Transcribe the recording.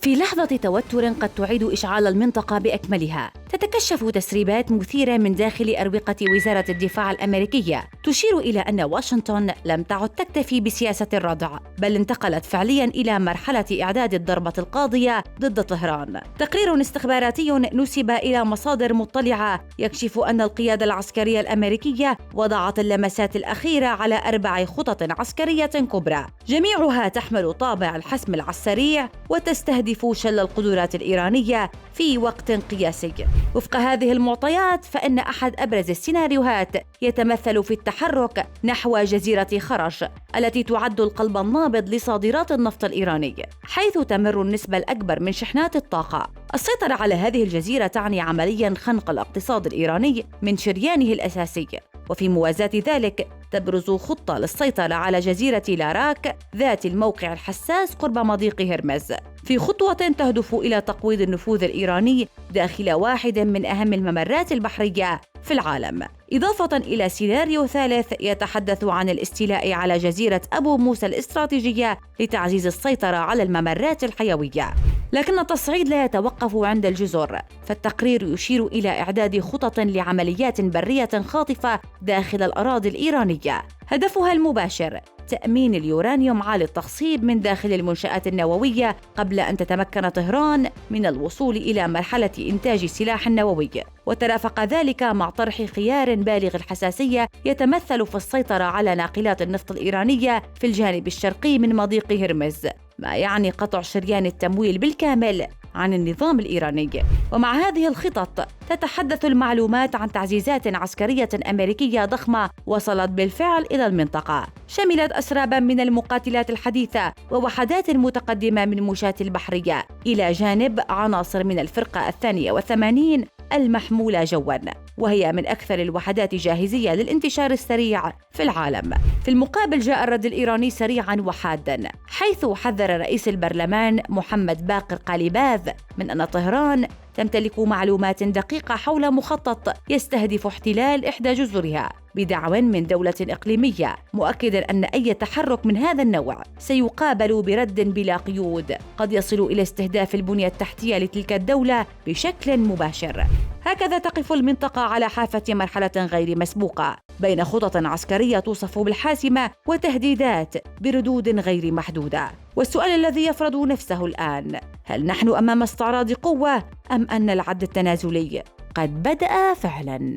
في لحظة توتر قد تعيد إشعال المنطقة بأكملها، تتكشف تسريبات مثيرة من داخل أروقة وزارة الدفاع الأمريكية تشير إلى أن واشنطن لم تعد تكتفي بسياسة الردع، بل انتقلت فعلياً إلى مرحلة إعداد الضربة القاضية ضد طهران. تقرير استخباراتي نسب إلى مصادر مطلعة يكشف أن القيادة العسكرية الأمريكية وضعت اللمسات الأخيرة على 4 خطط عسكرية كبرى، جميعها تحمل طابع الحسم السريع وتستهدف شل القدرات الإيرانية في وقت قياسي. وفق هذه المعطيات، فإن أحد أبرز السيناريوهات يتمثل في التحرك نحو جزيرة خرج التي تعد القلب النابض لصادرات النفط الإيراني، حيث تمر النسبة الأكبر من شحنات الطاقة. السيطرة على هذه الجزيرة تعني عملياً خنق الاقتصاد الإيراني من شريانه الأساسي. وفي موازاة ذلك تبرز خطة للسيطرة على جزيرة لاراك ذات الموقع الحساس قرب مضيق هرمز، في خطوة تهدف إلى تقويض النفوذ الإيراني داخل واحد من أهم الممرات البحرية في العالم، إضافة إلى سيناريو ثالث يتحدث عن الاستيلاء على جزيرة أبو موسى الاستراتيجية لتعزيز السيطرة على الممرات الحيوية. لكن التصعيد لا يتوقف عند الجزر، فالتقرير يشير إلى إعداد خطط لعمليات برية خاطفة داخل الأراضي الإيرانية، هدفها المباشر تأمين اليورانيوم عالي التخصيب من داخل المنشآت النووية قبل أن تتمكن طهران من الوصول إلى مرحلة إنتاج السلاح النووي. وترافق ذلك مع طرح خيار بالغ الحساسية يتمثل في السيطرة على ناقلات النفط الإيرانية في الجانب الشرقي من مضيق هرمز، ما يعني قطع شريان التمويل بالكامل عن النظام الإيراني. ومع هذه الخطط تتحدث المعلومات عن تعزيزات عسكرية أمريكية ضخمة وصلت بالفعل إلى المنطقة، شملت أسراباً من المقاتلات الحديثة ووحدات متقدمة من المشاة البحرية، إلى جانب عناصر من الفرقة 82 المحمولة جواً، وهي من أكثر الوحدات جاهزية للانتشار السريع في العالم. في المقابل جاء الرد الإيراني سريعاً وحاداً، حيث حذر رئيس البرلمان محمد باقر قاليباف من أن طهران تمتلك معلومات دقيقة حول مخطط يستهدف احتلال إحدى جزرها بدعم من دولة إقليمية، مؤكداً أن أي تحرك من هذا النوع سيقابل برد بلا قيود قد يصل إلى استهداف البنية التحتية لتلك الدولة بشكل مباشر. هكذا تقف المنطقة على حافة مرحلة غير مسبوقة بين خطط عسكرية توصف بالحاسمة وتهديدات بردود غير محدودة. والسؤال الذي يفرض نفسه الآن: هل نحن أمام استعراض قوة أم أن العد التنازلي قد بدأ فعلاً؟